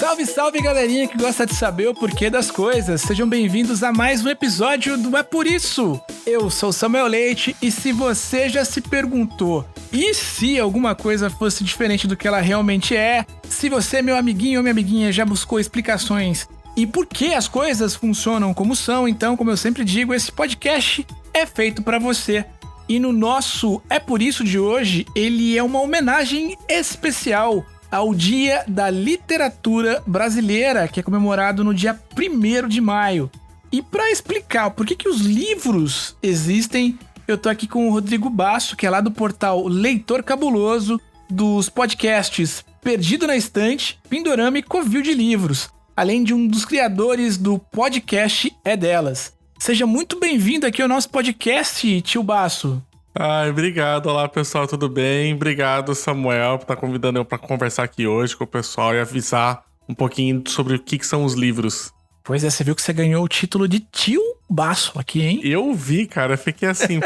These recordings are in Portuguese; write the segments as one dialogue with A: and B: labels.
A: Salve, salve, galerinha que gosta de saber o porquê das coisas. Sejam bem-vindos a mais um episódio do É Por Isso. Eu sou Samuel Leite e se você já se perguntou, e se alguma coisa fosse diferente do que ela realmente é? Se você, meu amiguinho ou minha amiguinha, já buscou explicações e por que as coisas funcionam como são, então, como eu sempre digo, esse podcast é feito pra você. E no nosso É Por Isso de hoje, ele é uma homenagem especial ao Dia da Literatura Brasileira, que é comemorado no dia 1º de maio. E para explicar por que os livros existem, eu tô aqui com o Rodrigo Basso, que é lá do portal Leitor Cabuloso, dos podcasts Perdido na Estante, Pindorama e Covil de Livros, além de um dos criadores do podcast É Delas. Seja muito bem-vindo aqui ao nosso podcast, tio Basso.
B: Ai, obrigado. Olá, pessoal, tudo bem? Obrigado, Samuel, por estar convidando eu para conversar aqui hoje com o pessoal e avisar um pouquinho sobre o que são os livros.
A: Pois é, você viu que você ganhou o título de tio Basso aqui, hein?
B: Eu vi, cara, fiquei assim,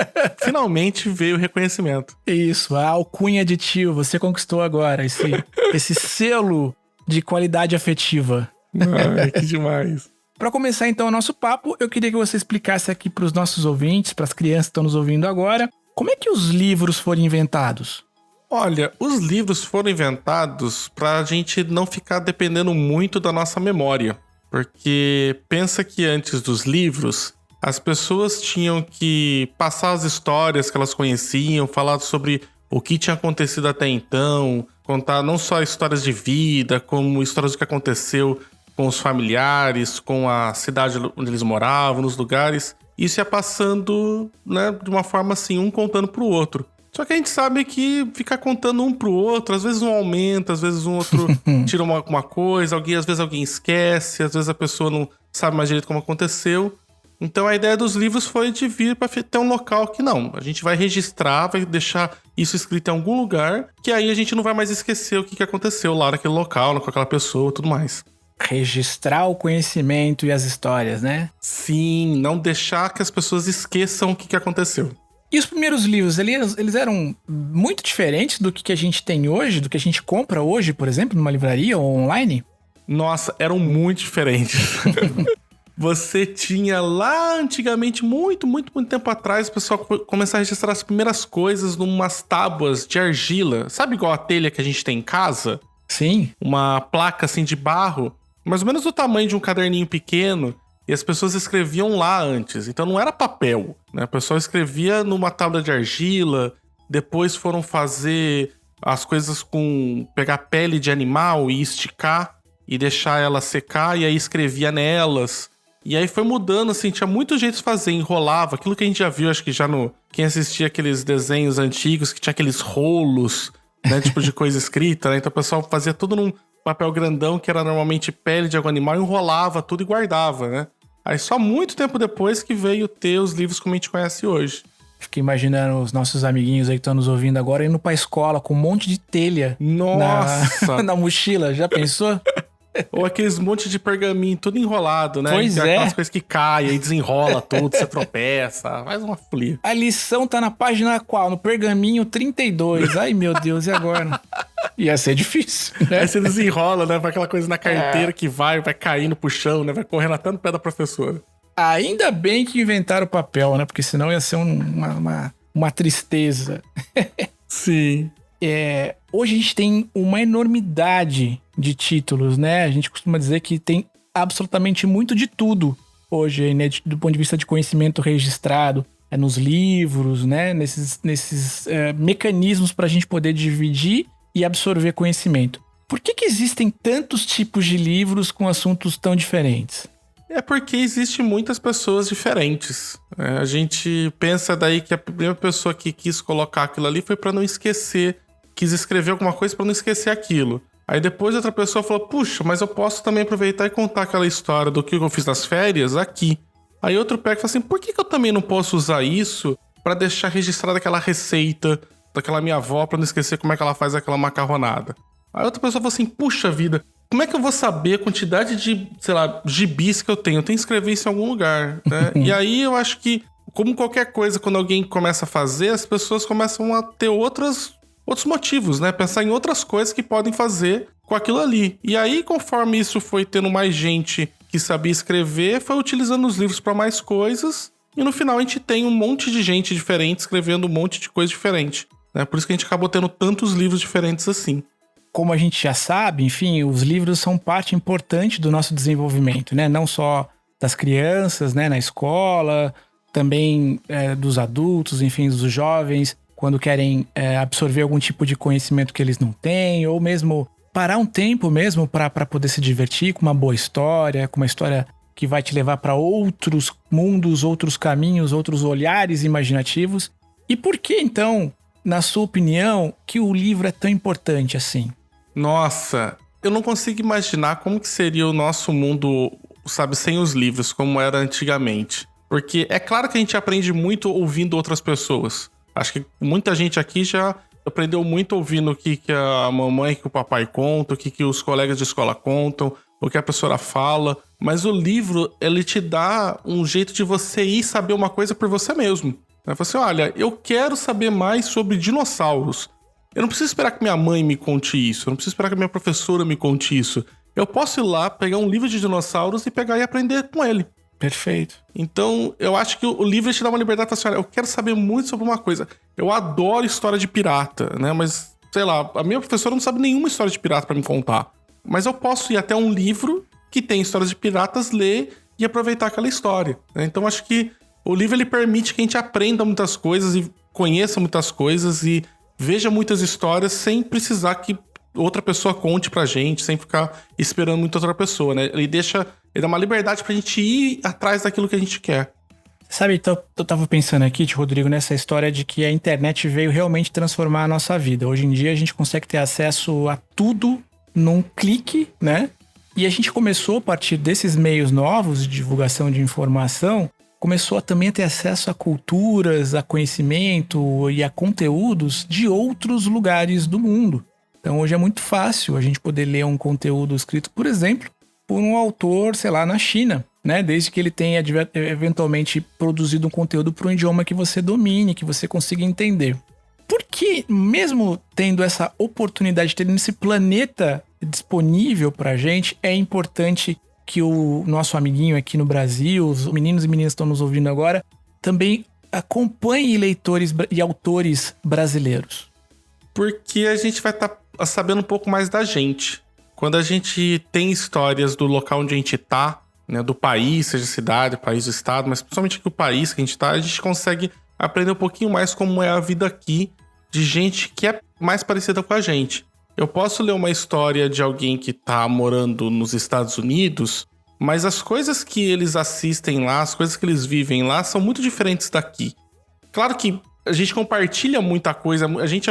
B: finalmente veio o reconhecimento.
A: Isso, a alcunha de tio, você conquistou agora esse selo de qualidade afetiva.
B: Ai, que demais.
A: Para começar então o nosso papo, eu queria que você explicasse aqui para os nossos ouvintes, para as crianças que estão nos ouvindo agora, como é que os livros foram inventados?
B: Olha, os livros foram inventados para a gente não ficar dependendo muito da nossa memória. Porque pensa que antes dos livros, as pessoas tinham que passar as histórias que elas conheciam, falar sobre o que tinha acontecido até então, contar não só histórias de vida, como histórias do que aconteceu com os familiares, com a cidade onde eles moravam, nos lugares. Isso ia passando, né, de uma forma assim, um contando pro outro. Só que a gente sabe que ficar contando um pro outro, às vezes um aumenta, às vezes um outro tira uma coisa, às vezes alguém esquece, às vezes a pessoa não sabe mais direito como aconteceu. Então a ideia dos livros foi de vir para ter um local que não, a gente vai registrar, vai deixar isso escrito em algum lugar, que aí a gente não vai mais esquecer o que aconteceu lá naquele local, com aquela pessoa e tudo mais.
A: Registrar o conhecimento e as histórias, né?
B: Sim, não deixar que as pessoas esqueçam o que aconteceu.
A: E os primeiros livros, eles eram muito diferentes do que a gente tem hoje, do que a gente compra hoje, por exemplo, numa livraria ou online?
B: Nossa, eram muito diferentes. Você tinha lá antigamente, muito tempo atrás, o pessoal começou a registrar as primeiras coisas numas tábuas de argila. Sabe igual a telha que a gente tem em casa?
A: Sim.
B: Uma placa assim de barro, mais ou menos do tamanho de um caderninho pequeno, e as pessoas escreviam lá antes. Então não era papel, né? O pessoal escrevia numa tábua de argila, depois foram fazer as coisas com pegar pele de animal e esticar e deixar ela secar, e aí escrevia nelas. E aí foi mudando, assim, tinha muitos jeitos de fazer, enrolava, aquilo que a gente já viu, acho que já no... Quem assistia aqueles desenhos antigos, que tinha aqueles rolos, né, tipo de coisa escrita, né? Então o pessoal fazia tudo num papel grandão, que era normalmente pele de algum animal, enrolava tudo e guardava, né? Aí só muito tempo depois que veio ter os livros como a gente conhece hoje.
A: Fiquei imaginando os nossos amiguinhos aí que estão nos ouvindo agora indo pra escola com um monte de telha.
B: Nossa!
A: Na mochila, já pensou?
B: Ou aqueles monte de pergaminho tudo enrolado, né?
A: Pois é.
B: Aquelas coisas que caem, aí desenrola tudo, você tropeça, faz uma folia.
A: A lição tá na página qual? No pergaminho 32. Ai, meu Deus, e agora? Ia ser difícil, né?
B: Aí você desenrola, né? Vai aquela coisa na carteira que vai caindo pro chão, né? Vai correndo até no pé da professora.
A: Ainda bem que inventaram o papel, né? Porque senão ia ser uma tristeza.
B: Sim.
A: Hoje a gente tem uma enormidade de títulos, né? A gente costuma dizer que tem absolutamente muito de tudo hoje, né? Do ponto de vista de conhecimento registrado, nos livros, né? Nesses mecanismos para a gente poder dividir e absorver conhecimento. Por que existem tantos tipos de livros com assuntos tão diferentes?
B: É porque existem muitas pessoas diferentes. A gente pensa daí que a primeira pessoa que quis colocar aquilo ali foi para não esquecer, quis escrever alguma coisa para não esquecer aquilo. Aí depois outra pessoa falou, puxa, mas eu posso também aproveitar e contar aquela história do que eu fiz nas férias aqui. Aí outro pega e fala assim, por que eu também não posso usar isso para deixar registrada aquela receita daquela minha avó para não esquecer como é que ela faz aquela macarronada? Aí outra pessoa fala assim, puxa vida, como é que eu vou saber a quantidade de, sei lá, gibis que eu tenho? Eu tenho que escrever isso em algum lugar, né? E aí eu acho que, como qualquer coisa, quando alguém começa a fazer, as pessoas começam a ter outros motivos, né? Pensar em outras coisas que podem fazer com aquilo ali. E aí, conforme isso foi tendo mais gente que sabia escrever, foi utilizando os livros para mais coisas. E no final a gente tem um monte de gente diferente escrevendo um monte de coisa diferente. Né? Por isso que a gente acabou tendo tantos livros diferentes assim.
A: Como a gente já sabe, enfim, os livros são parte importante do nosso desenvolvimento, né? Não só das crianças, né, na escola, também dos adultos, enfim, dos jovens, quando querem absorver algum tipo de conhecimento que eles não têm, ou mesmo parar um tempo mesmo para poder se divertir com uma boa história, com uma história que vai te levar para outros mundos, outros caminhos, outros olhares imaginativos. E por que, então, na sua opinião, que o livro é tão importante assim?
B: Nossa, eu não consigo imaginar como que seria o nosso mundo, sabe, sem os livros, como era antigamente. Porque é claro que a gente aprende muito ouvindo outras pessoas. Acho que muita gente aqui já aprendeu muito ouvindo o que a mamãe, que o papai conta, o que os colegas de escola contam, o que a professora fala. Mas o livro, ele te dá um jeito de você ir saber uma coisa por você mesmo. Você, olha, eu quero saber mais sobre dinossauros. Eu não preciso esperar que minha mãe me conte isso. Eu não preciso esperar que minha professora me conte isso. Eu posso ir lá, pegar um livro de dinossauros e pegar e aprender com ele.
A: Perfeito.
B: Então, eu acho que o livro te dá uma liberdade pra você, olha, eu quero saber muito sobre uma coisa. Eu adoro história de pirata, né? Mas, sei lá, a minha professora não sabe nenhuma história de pirata pra me contar. Mas eu posso ir até um livro que tem histórias de piratas, ler e aproveitar aquela história. Né? Então, acho que o livro, ele permite que a gente aprenda muitas coisas e conheça muitas coisas e veja muitas histórias sem precisar que outra pessoa conte pra gente, sem ficar esperando muito outra pessoa, né? Ele dá uma liberdade pra gente ir atrás daquilo que a gente quer.
A: Sabe, então, eu tava pensando aqui, Rodrigo, nessa história de que a internet veio realmente transformar a nossa vida. Hoje em dia a gente consegue ter acesso a tudo num clique, né? E a gente começou, a partir desses meios novos de divulgação de informação, começou a também ter acesso a culturas, a conhecimento e a conteúdos de outros lugares do mundo. Então hoje é muito fácil a gente poder ler um conteúdo escrito, por exemplo, por um autor, sei lá, na China, né? Desde que ele tenha eventualmente produzido um conteúdo para um idioma que você domine, que você consiga entender. Por que, mesmo tendo essa oportunidade, tendo esse planeta disponível pra gente, é importante que o nosso amiguinho aqui no Brasil, os meninos e meninas que estão nos ouvindo agora, também acompanhe leitores e autores brasileiros?
B: Porque a gente vai estar sabendo um pouco mais da gente. Quando a gente tem histórias do local onde a gente tá, né, do país, seja cidade, país, estado, mas principalmente aqui o país que a gente tá, a gente consegue aprender um pouquinho mais como é a vida aqui de gente que é mais parecida com a gente. Eu posso ler uma história de alguém que tá morando nos Estados Unidos, mas as coisas que eles assistem lá, as coisas que eles vivem lá, são muito diferentes daqui. Claro que a gente compartilha muita coisa, a gente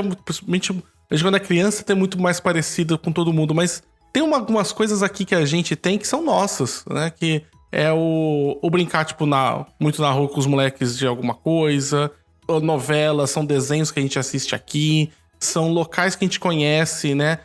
B: quando é criança tem muito mais parecido com todo mundo, mas tem algumas coisas aqui que a gente tem que são nossas, né? Que é o brincar, tipo, muito na rua com os moleques de alguma coisa, novelas, são desenhos que a gente assiste aqui, são locais que a gente conhece, né?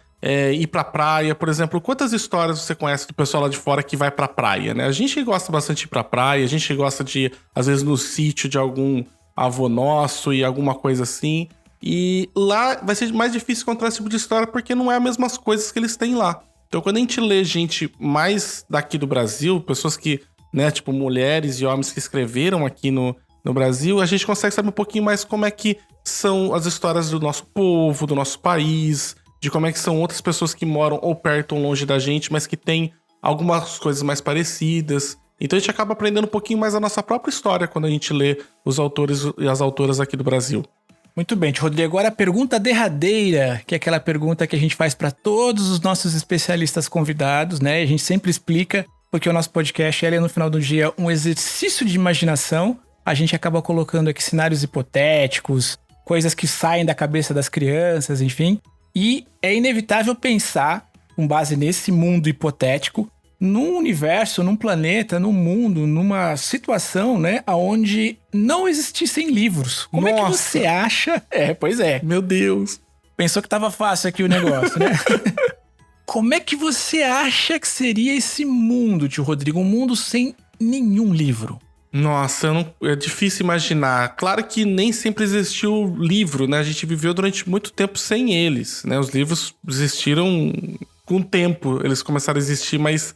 B: Ir pra praia, por exemplo, quantas histórias você conhece do pessoal lá de fora que vai pra praia, né? A gente gosta bastante de ir pra praia, a gente gosta de, às vezes, no sítio de algum avô nosso e alguma coisa assim. E lá vai ser mais difícil encontrar esse tipo de história porque não é as mesmas coisas que eles têm lá. Então, quando a gente lê gente mais daqui do Brasil, pessoas que, né, tipo, mulheres e homens que escreveram aqui no Brasil, a gente consegue saber um pouquinho mais como é que são as histórias do nosso povo, do nosso país, de como é que são outras pessoas que moram ou perto ou longe da gente, mas que têm algumas coisas mais parecidas. Então a gente acaba aprendendo um pouquinho mais a nossa própria história quando a gente lê os autores e as autoras aqui do Brasil.
A: Muito bem, Rodrigo. Agora a pergunta derradeira, que é aquela pergunta que a gente faz para todos os nossos especialistas convidados, né? A gente sempre explica, porque o nosso podcast é, no final do dia, um exercício de imaginação. A gente acaba colocando aqui cenários hipotéticos, coisas que saem da cabeça das crianças, enfim. E é inevitável pensar, com base nesse mundo hipotético, num universo, num planeta, num mundo, numa situação, né, onde não existissem livros. Como é que você acha? Pois é.
B: Meu Deus.
A: Pensou que tava fácil aqui o negócio, né? Como é que você acha que seria esse mundo, tio Rodrigo? Um mundo sem nenhum livro.
B: Nossa, é difícil imaginar. Claro que nem sempre existiu livro, né? A gente viveu durante muito tempo sem eles, né? Os livros existiram com o tempo eles começaram a existir, mas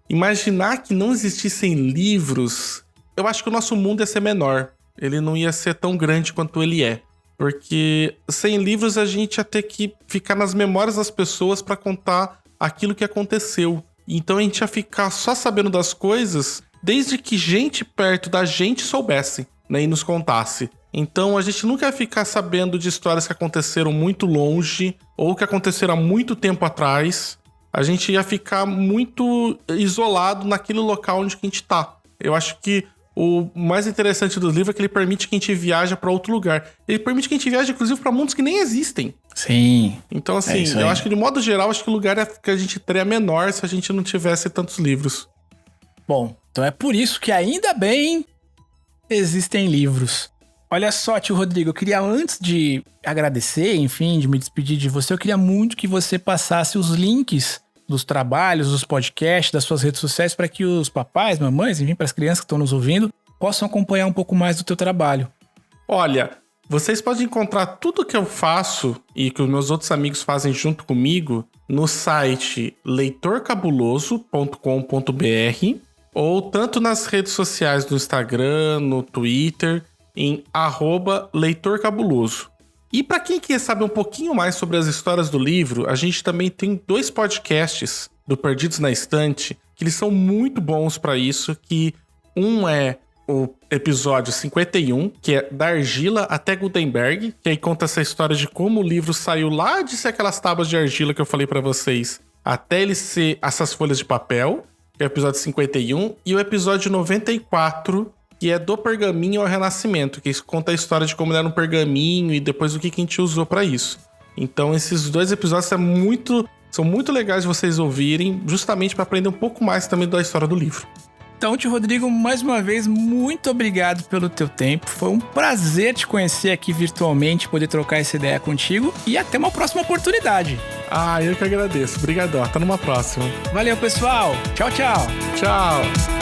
B: imaginar que não existissem livros, eu acho que o nosso mundo ia ser menor. Ele não ia ser tão grande quanto ele é. Porque sem livros a gente ia ter que ficar nas memórias das pessoas para contar aquilo que aconteceu. Então a gente ia ficar só sabendo das coisas desde que gente perto da gente soubesse, né, e nos contasse. Então a gente nunca ia ficar sabendo de histórias que aconteceram muito longe ou que aconteceram há muito tempo atrás. A gente ia ficar muito isolado naquele local onde a gente tá. Eu acho que o mais interessante do livro é que ele permite que a gente viaje para outro lugar. Ele permite que a gente viaje, inclusive, para mundos que nem existem.
A: Sim.
B: Então, assim, eu acho que, de modo geral, acho que o lugar que a gente teria menor se a gente não tivesse tantos livros.
A: Bom, então é por isso que ainda bem existem livros. Olha só, tio Rodrigo, eu queria, antes de agradecer, enfim, de me despedir de você, eu queria muito que você passasse os links dos trabalhos, dos podcasts, das suas redes sociais, para que os papais, mamães, enfim, para as crianças que estão nos ouvindo, possam acompanhar um pouco mais do teu trabalho.
B: Olha, vocês podem encontrar tudo que eu faço e que os meus outros amigos fazem junto comigo no site leitorcabuloso.com.br ou tanto nas redes sociais do Instagram, no Twitter, em @leitorcabuloso. E para quem quer saber um pouquinho mais sobre as histórias do livro, a gente também tem 2 podcasts do Perdidos na Estante, que eles são muito bons para isso, que um é o episódio 51, que é da argila até Gutenberg, que aí conta essa história de como o livro saiu lá de ser aquelas tábuas de argila que eu falei para vocês, até ele ser essas folhas de papel, que é o episódio 51, e o episódio 94, que é do pergaminho ao renascimento, que conta a história de como ele era um pergaminho e depois o que a gente usou para isso. Então esses 2 episódios são muito legais de vocês ouvirem, justamente para aprender um pouco mais também da história do livro.
A: Então, tio Rodrigo, mais uma vez, muito obrigado pelo teu tempo. Foi um prazer te conhecer aqui virtualmente, poder trocar essa ideia contigo e até uma próxima oportunidade.
B: Eu que agradeço. Obrigadão. Até numa próxima.
A: Valeu, pessoal. Tchau, tchau.
B: Tchau.